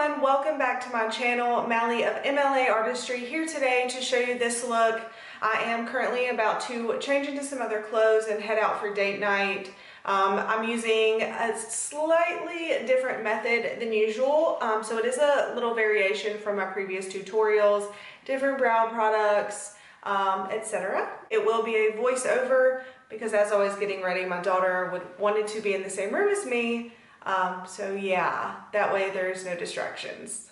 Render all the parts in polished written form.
everyone, welcome back to my channel, Maleigh of MLAartistry, here today to show you this look. I am currently about to change into some other clothes and head out for date night. I'm using a slightly different method than usual, so it is a little variation from my previous tutorials, different brow products, etc. It will be a voiceover because as I was getting ready, my daughter wanted to be in the same room as me. So yeah, that way there's no distractions.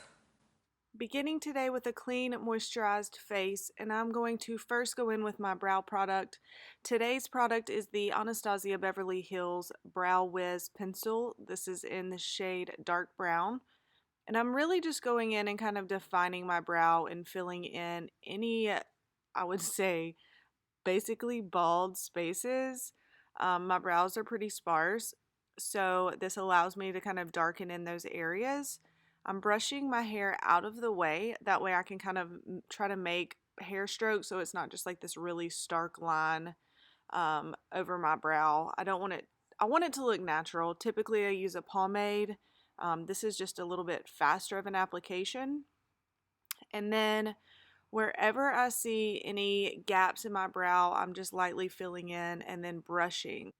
Beginning today with a clean, moisturized face, and I'm going to first go in with my brow product. Today's product is the Anastasia Beverly Hills Brow Wiz Pencil. This is in the shade dark brown. And I'm really just going in and kind of defining my brow and filling in any, I would say, basically bald spaces. My brows are pretty sparse, so this allows me to kind of darken in those areas. I'm brushing my hair out of the way. That way I can kind of try to make hair strokes so it's not just like this really stark line over my brow. I want it to look natural. Typically I use a pomade. This is just a little bit faster of an application. And then wherever I see any gaps in my brow, I'm just lightly filling in and then brushing.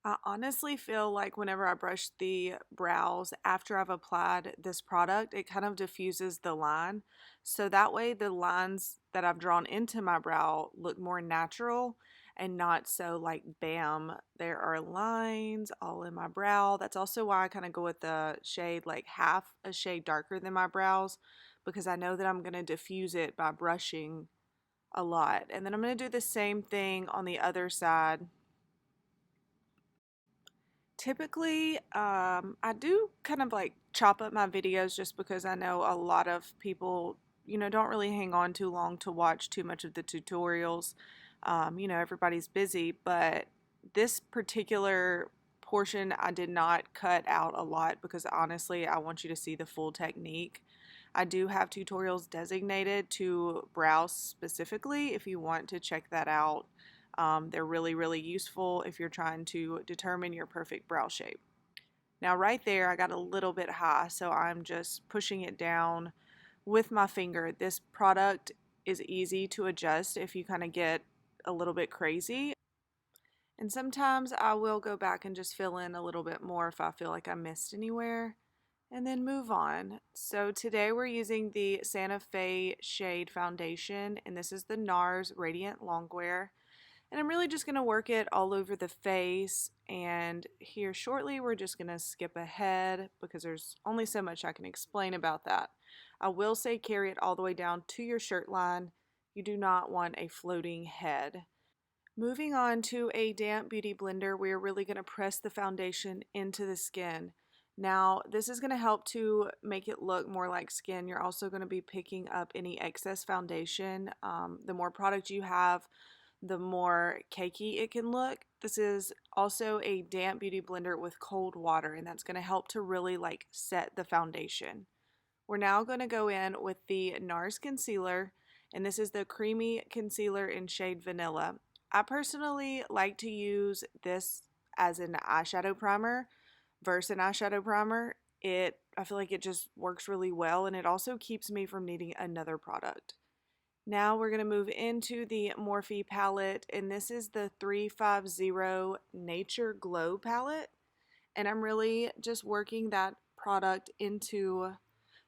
I honestly feel like whenever I brush the brows after I've applied this product, it kind of diffuses the line. So that way the lines that I've drawn into my brow look more natural and not so like bam, there are lines all in my brow. That's also why I kind of go with the shade like half a shade darker than my brows, because I know that I'm going to diffuse it by brushing a lot. And then I'm going to do the same thing on the other side. Typically, I do kind of like chop up my videos just because I know a lot of people, don't really hang on too long to watch too much of the tutorials. Everybody's busy, but this particular portion I did not cut out a lot because honestly, I want you to see the full technique. I do have tutorials designated to brows specifically if you want to check that out. They're really, really useful if you're trying to determine your perfect brow shape. Now right there, I got a little bit high, so I'm just pushing it down with my finger. This product is easy to adjust if you kind of get a little bit crazy. And sometimes I will go back and just fill in a little bit more if I feel like I missed anywhere, and then move on. So today we're using the Santa Fe Shade Foundation, and this is the NARS Radiant Longwear. And I'm really just going to work it all over the face, and here shortly we're just going to skip ahead because there's only so much I can explain about that. I will say carry it all the way down to your shirt line. You do not want a floating head. Moving on to a damp beauty blender, we're really going to press the foundation into the skin. Now, this is going to help to make it look more like skin. You're also going to be picking up any excess foundation. The more product you have, the more cakey it can look. This is also a damp beauty blender with cold water, and that's going to help to really like set the foundation. We're now going to go in with the NARS concealer, and this is the creamy concealer in shade Vanilla. I personally like to use this as an eyeshadow primer versus an eyeshadow primer. I feel like it just works really well, and it also keeps me from needing another product. Now we're going to move into the Morphe palette, and this is the 350 Nature Glow palette, and I'm really just working that product into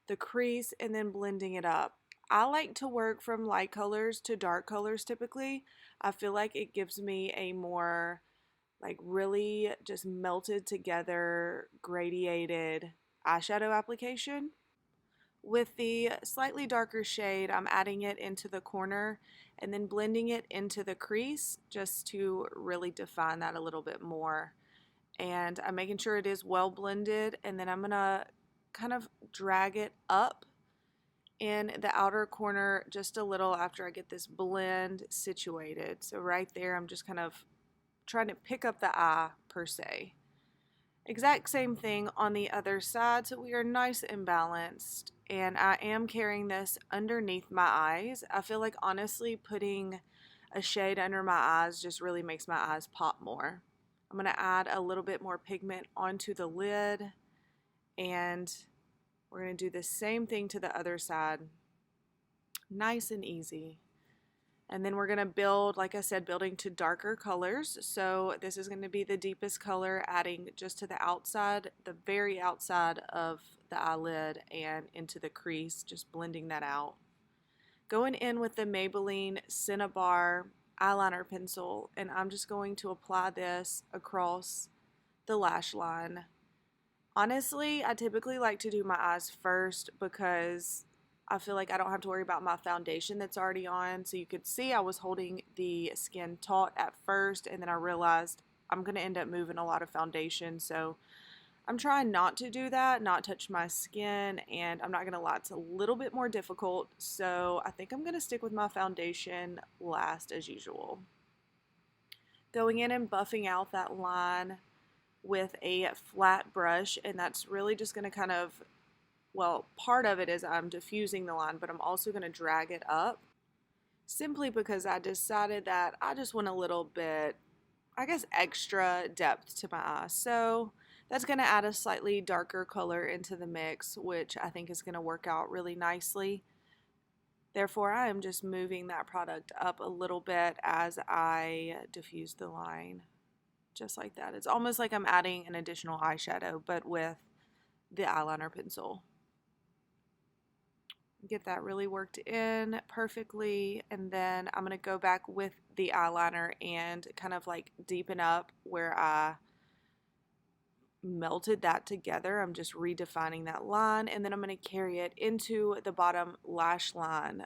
the crease and then blending it up. I like to work from light colors to dark colors typically. I feel like it gives me a more like really just melted together gradiated eyeshadow application. With the slightly darker shade, I'm adding it into the corner and then blending it into the crease just to really define that a little bit more. And I'm making sure it is well blended, and then I'm going to kind of drag it up in the outer corner just a little after I get this blend situated. So right there, I'm just kind of trying to pick up the eye per se. Exact same thing on the other side, so we are nice and balanced. And I am carrying this underneath my eyes. I feel like honestly putting a shade under my eyes just really makes my eyes pop more. I'm going to add a little bit more pigment onto the lid, and We're going to do the same thing to the other side. Nice and easy. And then we're going to build, like I said, building to darker colors. So this is going to be the deepest color, adding just to the outside, the very outside of the eyelid and into the crease, just blending that out. Going in with the Maybelline Cinnabar eyeliner pencil, and I'm just going to apply this across the lash line. Honestly, I typically like to do my eyes first because I feel like I don't have to worry about my foundation that's already on. So you could see I was holding the skin taut at first, and then I realized I'm going to end up moving a lot of foundation. So I'm trying not to do that, not touch my skin, and I'm not going to lie, it's a little bit more difficult. So I think I'm going to stick with my foundation last as usual. Going in and buffing out that line with a flat brush, and that's really just going to kind of, well, part of it is I'm diffusing the line, but I'm also going to drag it up simply because I decided that I just want a little bit, I guess, extra depth to my eye. So that's going to add a slightly darker color into the mix, which I think is going to work out really nicely. Therefore, I am just moving that product up a little bit as I diffuse the line. Just like that. It's almost like I'm adding an additional eyeshadow, but with the eyeliner pencil. Get that really worked in perfectly, and then I'm going to go back with the eyeliner and kind of like deepen up where I melted that together. I'm just redefining that line, and then I'm going to carry it into the bottom lash line.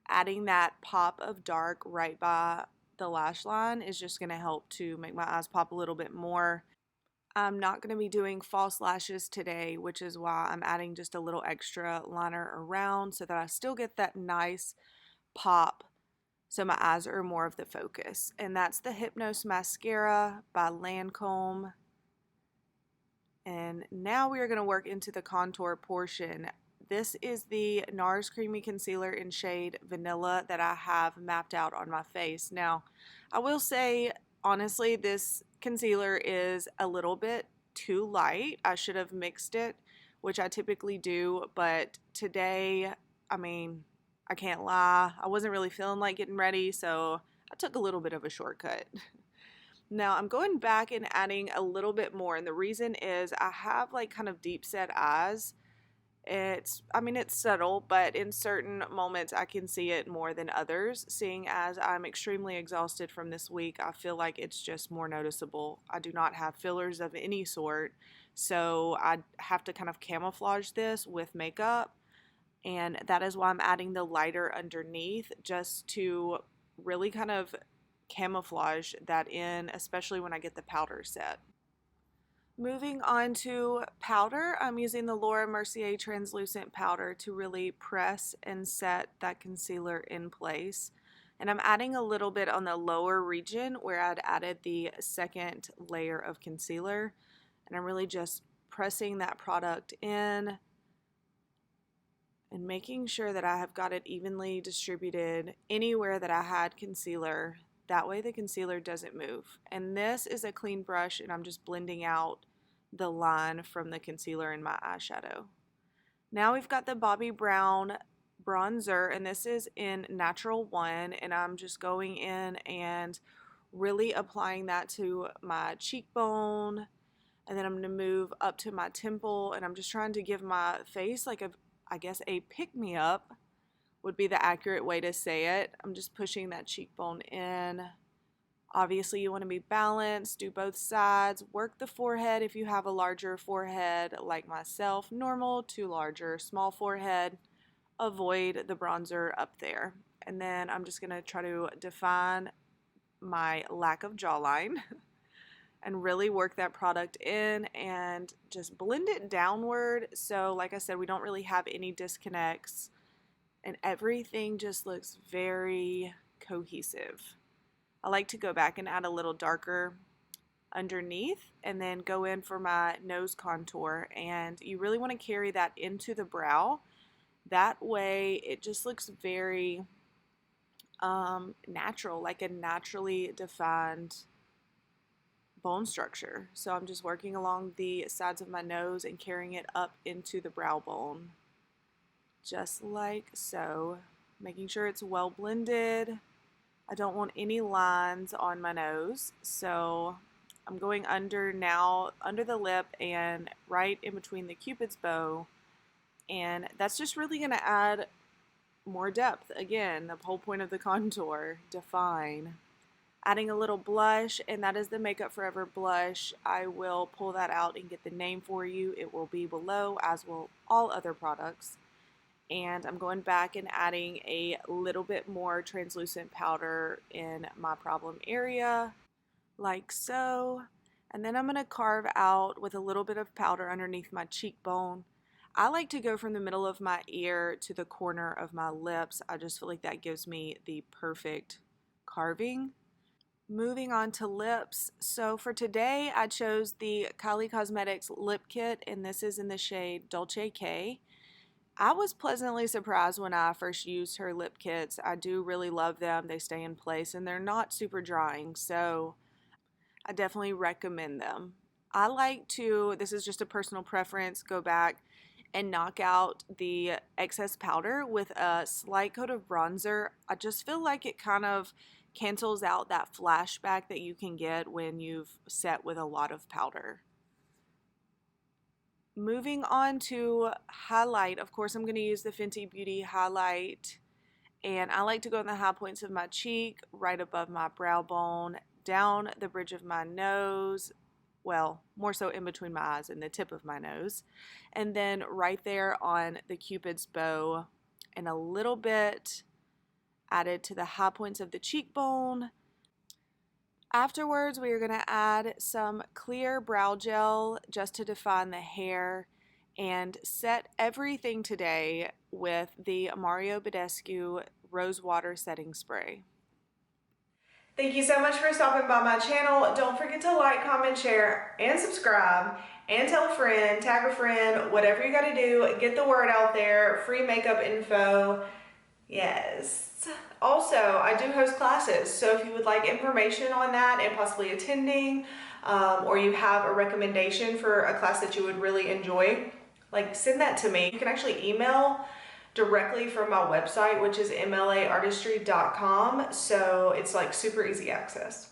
Adding that pop of dark right by the lash line is just going to help to make my eyes pop a little bit more. I'm not going to be doing false lashes today, which is why I'm adding just a little extra liner around so that I still get that nice pop so my eyes are more of the focus. And that's the Hypnose Mascara by Lancome. And now we are going to work into the contour portion. This is the NARS Creamy Concealer in shade Vanilla that I have mapped out on my face. Now, I will say, honestly, this concealer is a little bit too light. I should have mixed it, which I typically do, but today, I mean, I can't lie, I wasn't really feeling like getting ready, so I took a little bit of a shortcut. Now I'm going back and adding a little bit more, and the reason is I have like kind of deep set eyes. It's subtle, but in certain moments I can see it more than others. Seeing as I'm extremely exhausted from this week, I feel like it's just more noticeable. I do not have fillers of any sort, so I have to kind of camouflage this with makeup, and that is why I'm adding the lighter underneath, just to really kind of camouflage that in, especially when I get the powder set. Moving on to powder, I'm using the Laura Mercier translucent powder to really press and set that concealer in place. And I'm adding a little bit on the lower region where I'd added the second layer of concealer. And I'm really just pressing that product in and making sure that I have got it evenly distributed anywhere that I had concealer. That way the concealer doesn't move. And this is a clean brush, and I'm just blending out the line from the concealer in my eyeshadow. Now we've got the Bobbi Brown bronzer, and this is in Natural One, and I'm just going in and really applying that to my cheekbone, and then I'm going to move up to my temple, and I'm just trying to give my face like a pick-me-up would be the accurate way to say it. I'm just pushing that cheekbone in. Obviously, you want to be balanced, do both sides, work the forehead if you have a larger forehead like myself, normal to larger, small forehead, avoid the bronzer up there. And then I'm just going to try to define my lack of jawline and really work that product in and just blend it downward. So like I said, we don't really have any disconnects and everything just looks very cohesive. I like to go back and add a little darker underneath and then go in for my nose contour, and you really want to carry that into the brow. That way it just looks very natural, like a naturally defined bone structure. So I'm just working along the sides of my nose and carrying it up into the brow bone, just like so, making sure it's well blended. I don't want any lines on my nose, so I'm going under now, under the lip and right in between the Cupid's bow, and that's just really going to add more depth. Again, the whole point of the contour, define. Adding a little blush, and that is the Makeup Forever blush. I will pull that out and get the name for you. It will be below, as will all other products. And I'm going back and adding a little bit more translucent powder in my problem area, like so. And then I'm going to carve out with a little bit of powder underneath my cheekbone. I like to go from the middle of my ear to the corner of my lips. I just feel like that gives me the perfect carving. Moving on to lips. So for today, I chose the Kylie Cosmetics lip kit, and this is in the shade Dolce K. I was pleasantly surprised when I first used her lip kits. I do really love them. They stay in place and they're not super drying, so I definitely recommend them. I like to, this is just a personal preference, go back and knock out the excess powder with a slight coat of bronzer. I just feel like it kind of cancels out that flashback that you can get when you've set with a lot of powder. Moving on to highlight, of course I'm going to use the Fenty Beauty highlight, and I like to go in the high points of my cheek, right above my brow bone, down the bridge of my nose, well, more so in between my eyes and the tip of my nose, and then right there on the Cupid's bow, and a little bit added to the high points of the cheekbone. Afterwards, we are going to add some clear brow gel just to define the hair, and set everything today with the Mario Badescu Rose Water Setting Spray. Thank you so much for stopping by my channel. Don't forget to like, comment, share, and subscribe, and tell a friend, tag a friend, whatever you got to do. Get the word out there. Free makeup info. Yes. Also, I do host classes, so if you would like information on that and possibly attending, or you have a recommendation for a class that you would really enjoy, like send that to me. You can actually email directly from my website, which is MLAartistry.com, so it's like super easy access.